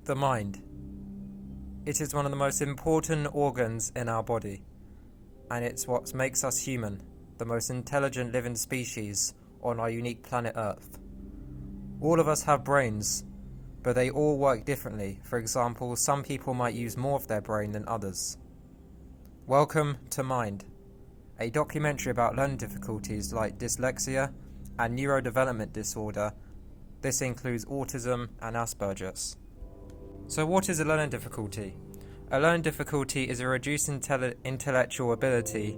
The mind. It is one of the most important organs in our body, and it's what makes us human, the most intelligent living species on our unique planet Earth. All of us have brains, but they all work differently. For example, some people might use more of their brain than others. Welcome to Mind, a documentary about learning difficulties like dyslexia and neurodevelopment disorder. This includes autism and Asperger's. So what is a learning difficulty? A learning difficulty is a reduced intellectual ability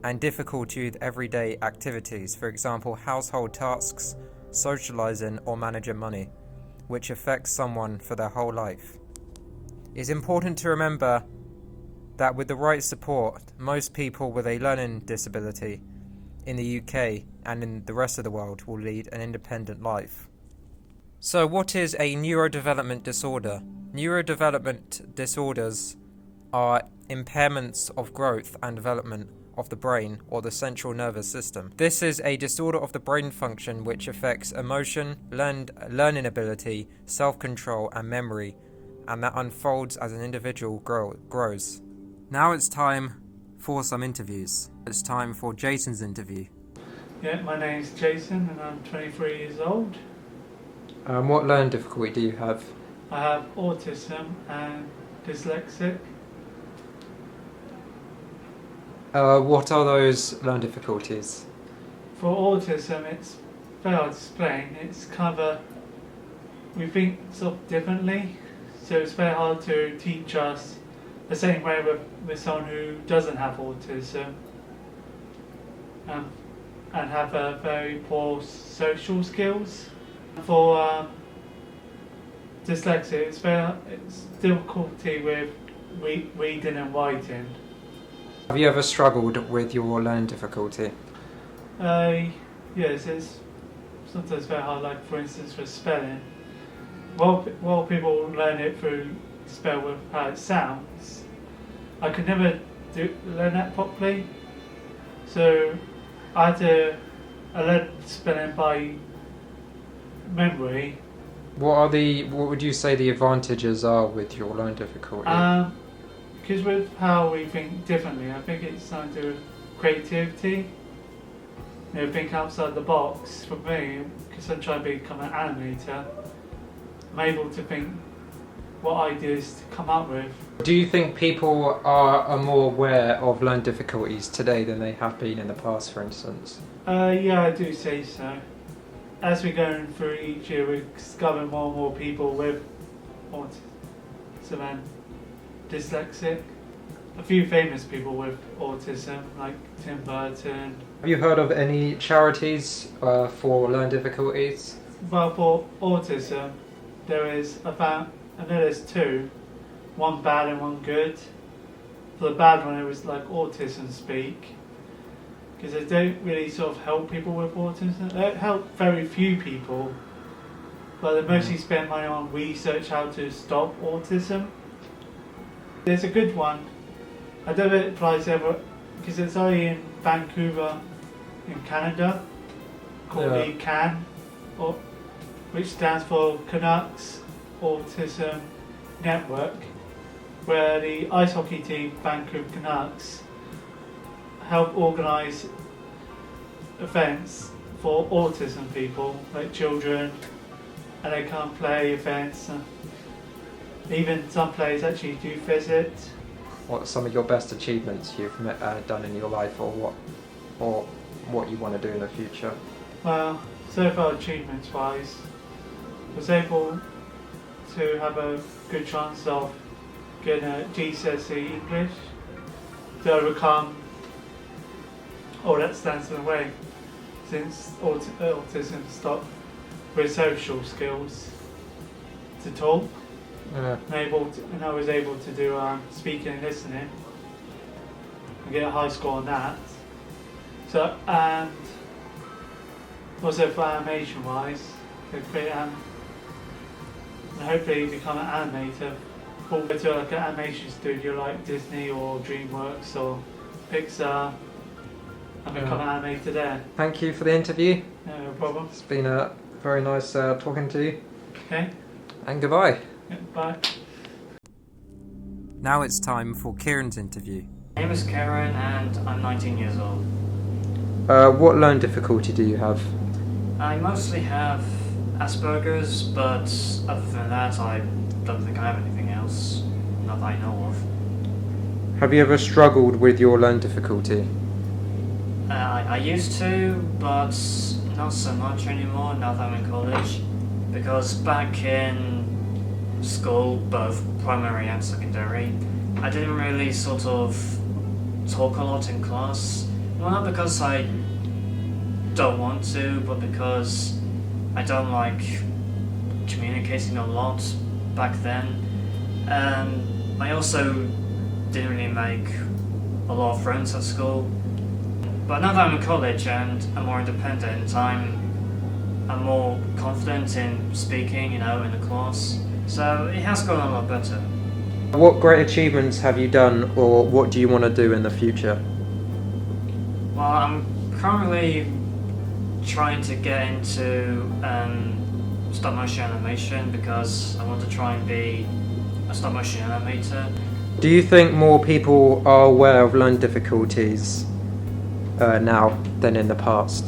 and difficulty with everyday activities, for example, household tasks, socializing, or managing money, which affects someone for their whole life. It's important to remember that with the right support, most people with a learning disability in the UK and in the rest of the world will lead an independent life. So what is a neurodevelopment disorder? Neurodevelopment disorders are impairments of growth and development of the brain or the central nervous system. This is a disorder of the brain function which affects emotion, learning ability, self-control and memory, and that unfolds as an individual grows. Now it's time for some interviews. It's time for Jason's interview. Yeah, my name's Jason and I'm 23 years old. What learning difficulty do you have? I have autism and dyslexic. What are those learning difficulties? For autism, it's very hard to explain. It's kind of we think sort of differently, so it's very hard to teach us the same way with someone who doesn't have autism and have a very poor social skills. For dyslexia, it's difficulty with reading and writing. Have you ever struggled with your learning difficulty? Yes, it's sometimes very hard, like for instance for spelling. While people learn it through spell with how it sounds, I could never learn that properly. So I learned spelling by memory. What would you say the advantages are with your learning difficulty? Because with how we think differently, I think it's something to do with creativity. Think outside the box. For me, because I'm trying to become an animator, I'm able to think what ideas to come up with. Do you think people are more aware of learning difficulties today than they have been in the past, for instance? Yeah, I do say so. As we're going through each year, we're discovering more and more people with autism and dyslexic. A few famous people with autism, like Tim Burton. Have you heard of any charities for learning difficulties? Well, for autism, I know there's two, one bad and one good. For the bad one, it was like Autism Speak, because they don't really sort of help people with autism. They help very few people, but they mostly spend money on research how to stop autism. There's a good one. I don't know if it applies ever, because it's only in Vancouver, in Canada, called the CAN, which stands for Canucks Autism Network, where the ice hockey team, Vancouver Canucks, help organise events for autism people, like children, and they come play events. And even some players actually do visit. What are some of your best achievements you've done in your life, or what you want to do in the future? Well, so far achievements-wise, I was able to have a good chance of getting a GCSE English to overcome all that stands in the way, since autism stopped with social skills to talk. Yeah. And I was able to do speaking and listening and get a high score on that. So, and also for animation wise, and hopefully become an animator, or go to like an animation studio like Disney or DreamWorks or Pixar and become an animator there. Thank you for the interview. No problem. It's been very nice talking to you. Okay. And goodbye. Yeah, bye. Now it's time for Kieran's interview. My name is Kieran and I'm 19 years old. What learning difficulty do you have? I mostly have Asperger's, but other than that, I don't think I have anything else. Not that I know of. Have you ever struggled with your learning difficulty? I used to, but not so much anymore now that I'm in college. Because back in school, both primary and secondary, I didn't really sort of talk a lot in class. Well, not because I don't want to, but because I don't like communicating a lot back then. I also didn't really make a lot of friends at school. But now that I'm in college and I'm more independent, I'm more confident in speaking, in the class. So it has gone a lot better. What great achievements have you done, or what do you want to do in the future? Well, I'm currently trying to get into stop motion animation because I want to try and be a stop motion animator. Do you think more people are aware of learning difficulties now than in the past?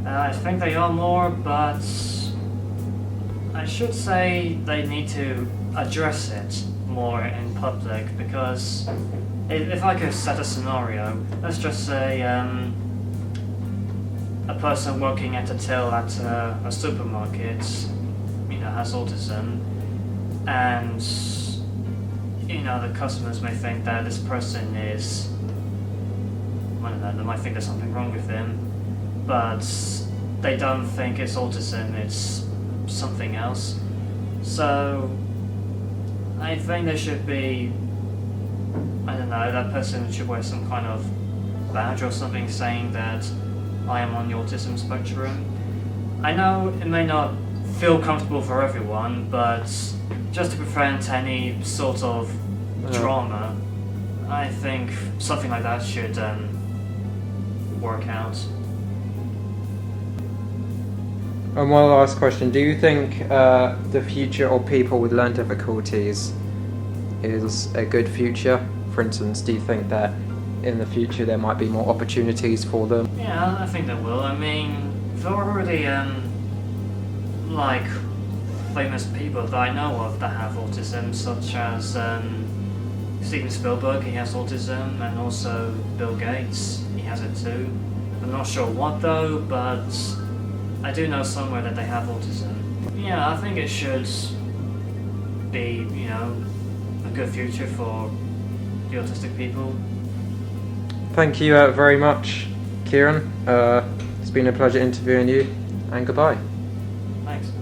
I think they are more, but I should say they need to address it more in public, because if I could set a scenario, let's just say a person working at a till at a supermarket, has autism, and the customers may think that this person is, I don't know, they might think there's something wrong with him, but they don't think it's autism, it's something else. So I think there should be, I don't know, that person should wear some kind of badge or something saying that I am on the autism spectrum. I know it may not feel comfortable for everyone, but just to prevent any sort of drama, I think something like that should work out. And one last question, do you think the future of people with learning difficulties is a good future? For instance, do you think that in the future there might be more opportunities for them? Yeah, I think there will. I mean, there are already famous people that I know of that have autism, such as Steven Spielberg, he has autism, and also Bill Gates, he has it too. I'm not sure what though, but I do know somewhere that they have autism. Yeah, I think it should be, a good future for the autistic people. Thank you very much, Kieran. It's been a pleasure interviewing you, and goodbye. Thanks.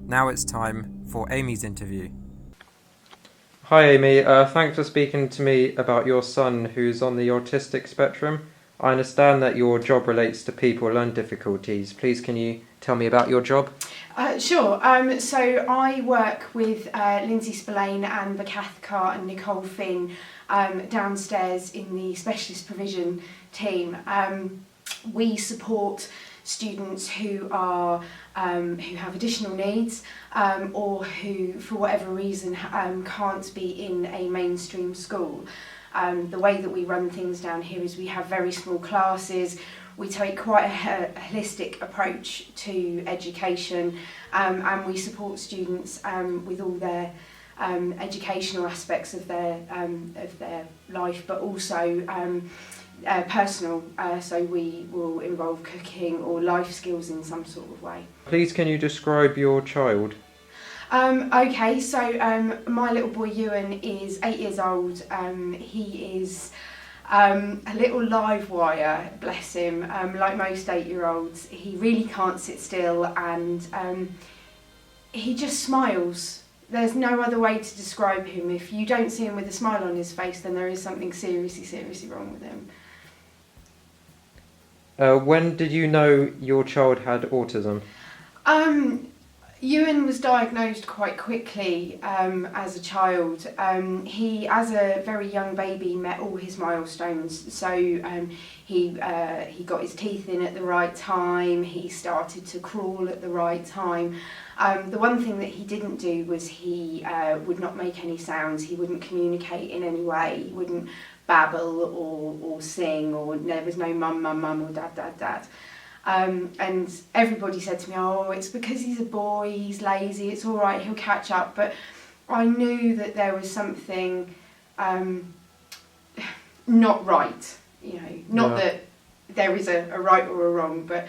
Now it's time for Amy's interview. Hi Amy, thanks for speaking to me about your son who's on the autistic spectrum. I understand that your job relates to people with learning difficulties. Please can you tell me about your job? Sure. So I work with Lindsay Spillane and the Cathcart and Nicole Finn downstairs in the specialist provision team. We support students who have additional needs or who, for whatever reason, can't be in a mainstream school. The way that we run things down here is we have very small classes. We take quite a holistic approach to education, and we support students with all their educational aspects of their life, but also personal. So we will involve cooking or life skills in some sort of way. Please can you describe your child? Okay, so my little boy Ewan is 8 years old. He is a little live wire, bless him. Like most 8-year-olds, he really can't sit still, and he just smiles. There's no other way to describe him. If you don't see him with a smile on his face, then there is something seriously wrong with him. When did you know your child had autism? Ewan was diagnosed quite quickly as a child. He, as a very young baby, met all his milestones. So he got his teeth in at the right time, he started to crawl at the right time, The one thing that he didn't do was he would not make any sounds. He wouldn't communicate in any way. He wouldn't babble or sing, or there was no mum, mum, mum, or dad, dad, dad. And everybody said to me, oh, it's because he's a boy, he's lazy, it's all right, he'll catch up. But I knew that there was something not right, you know, not that there is a right or a wrong, but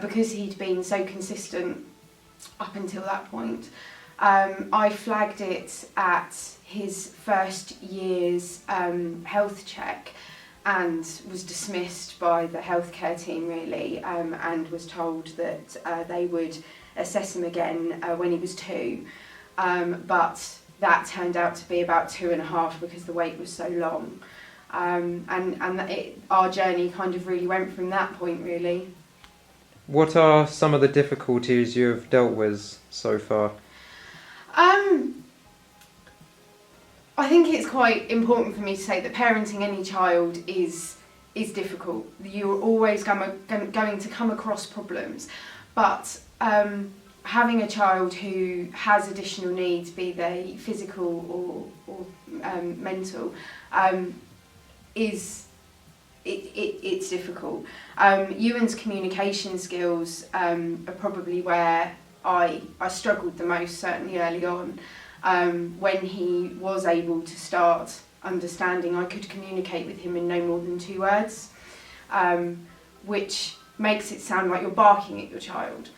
because he'd been so consistent up until that point, I flagged it at his first year's health check, and was dismissed by the healthcare team really, and was told that they would assess him again when he was 2, but that turned out to be about 2.5 because the wait was so long, and our journey kind of really went from that point really. What are some of the difficulties you have dealt with so far? I think it's quite important for me to say that parenting any child is difficult. You're always going to come across problems, but having a child who has additional needs, be they physical or mental, it's difficult. Ewan's communication skills are probably where I struggled the most, certainly early on. When he was able to start understanding, I could communicate with him in no more than 2 words, which makes it sound like you're barking at your child.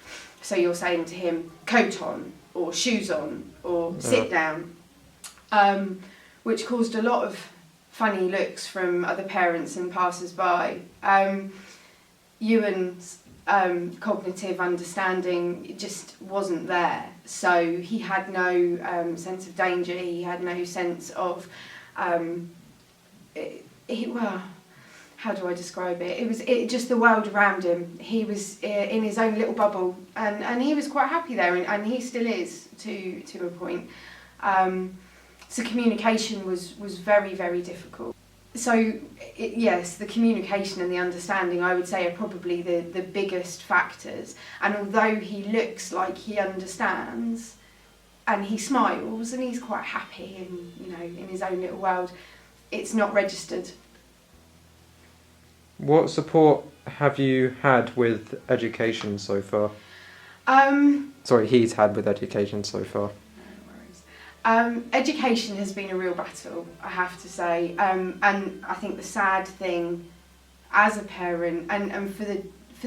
So you're saying to him, coat on, or shoes on, or sit down, which caused a lot of funny looks from other parents and passers-by. Ewan's cognitive understanding just wasn't there, so he had no sense of danger, he had no sense of well, how do I describe it? It was just the world around him. He was in his own little bubble, and he was quite happy there, and he still is to a point. So communication was very, very difficult. So yes, the communication and the understanding, I would say, are probably the biggest factors. And although he looks like he understands, and he smiles, and he's quite happy and, you know, in his own little world, it's not registered. What support have you had with education so far? Sorry, he's had with education so far. Education has been a real battle, I have to say, and I think the sad thing as a parent, and for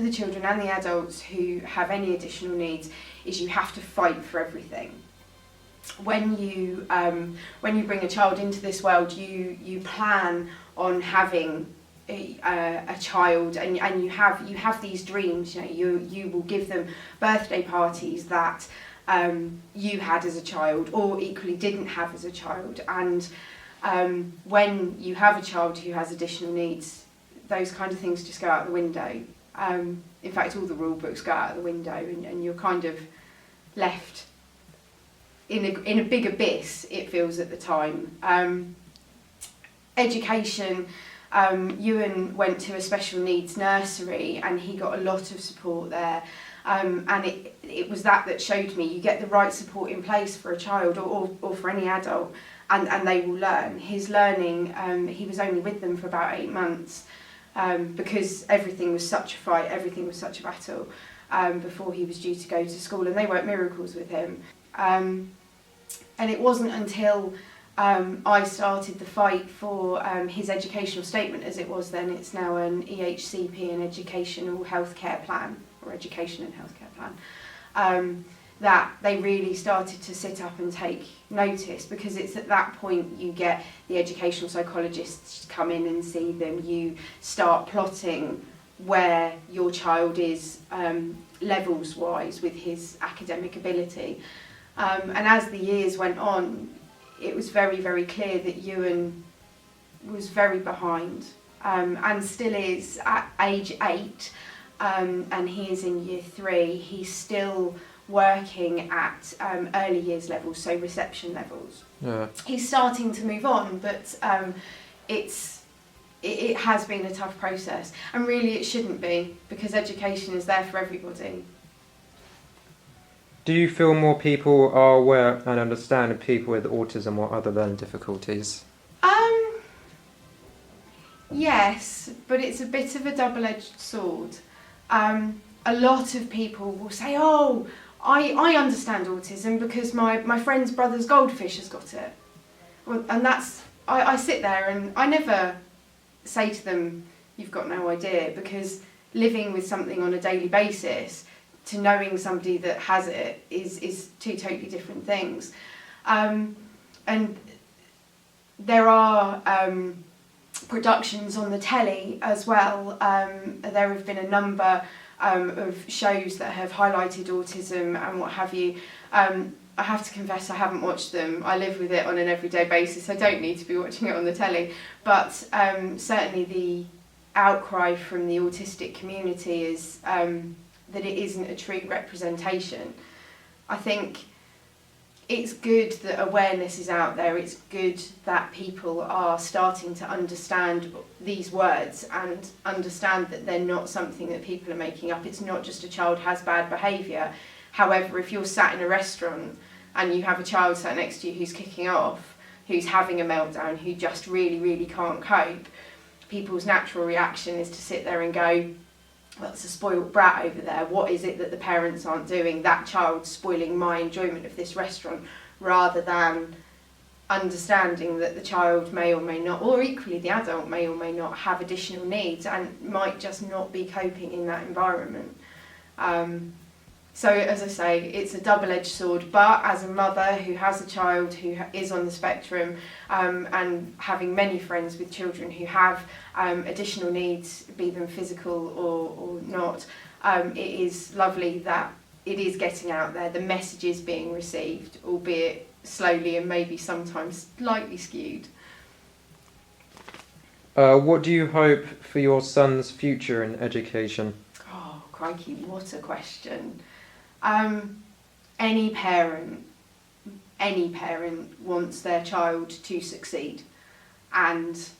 the children and the adults who have any additional needs, is you have to fight for everything. When you bring a child into this world, you plan on having a child, and you have these dreams. You know, you will give them birthday parties that you had as a child, or equally didn't have as a child, and when you have a child who has additional needs, those kind of things just go out the window. In fact, all the rule books go out the window, and you're kind of left in a big abyss, it feels at the time. Education, Ewan went to a special needs nursery, and he got a lot of support there. And it was that showed me you get the right support in place for a child or for any adult, and they will learn. His learning, he was only with them for about 8 months, because everything was such a fight, everything was such a battle, before he was due to go to school, and they weren't miracles with him. And it wasn't until I started the fight for his educational statement, as it was then. It's now an EHCP, an educational healthcare plan, or education and healthcare plan, that they really started to sit up and take notice, because it's at that point you get the educational psychologists come in and see them. You start plotting where your child is levels wise with his academic ability, and as the years went on, it was very, very clear that Ewan was very behind, and still is at age 8, and he is in year 3. He's still working at early years levels, so reception levels. Yeah. He's starting to move on, but it has been a tough process, and really it shouldn't be, because education is there for everybody. Do you feel more people are aware and understand of people with autism or other learning difficulties? Yes, but it's a bit of a double-edged sword. A lot of people will say, oh, I understand autism because my friend's brother's goldfish has got it. Well, and that's, I sit there and I never say to them, you've got no idea, because living with something on a daily basis to knowing somebody that has it is two totally different things. And there are productions on the telly as well. There have been a number of shows that have highlighted autism and what have you. I have to confess I haven't watched them. I live with it on an everyday basis. I don't need to be watching it on the telly. But certainly the outcry from the autistic community is that it isn't a true representation. I think it's good that awareness is out there. It's good that people are starting to understand these words and understand that they're not something that people are making up. It's not just a child has bad behaviour. However, if you're sat in a restaurant and you have a child sat next to you who's kicking off, who's having a meltdown, who just really, really can't cope, people's natural reaction is to sit there and go, well, it's a spoiled brat over there. What is it that the parents aren't doing? That child's spoiling my enjoyment of this restaurant, rather than understanding that the child may or may not, or equally the adult may or may not have additional needs and might just not be coping in that environment. So as I say, it's a double-edged sword, but as a mother who has a child who is on the spectrum and having many friends with children who have additional needs, be them physical or not, it is lovely that it is getting out there, the message is being received, albeit slowly and maybe sometimes slightly skewed. What do you hope for your son's future in education? Oh, crikey, what a question. Any parent wants their child to succeed, and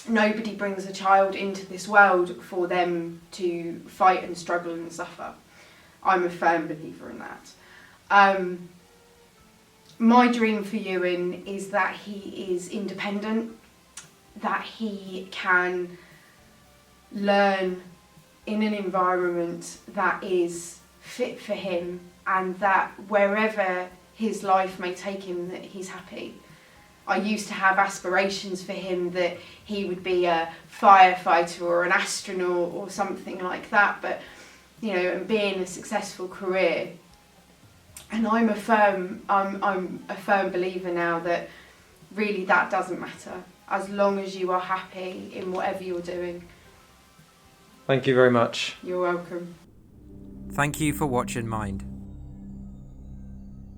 nobody brings a child into this world for them to fight and struggle and suffer. I'm a firm believer in that. My dream for Ewan is that he is independent, that he can learn in an environment that is fit for him, and that wherever his life may take him, that he's happy. I used to have aspirations for him that he would be a firefighter or an astronaut or something like that, but and be in a successful career. And I'm a firm believer now that really that doesn't matter, as long as you are happy in whatever you're doing. Thank you very much. You're welcome. Thank you for watching Mind.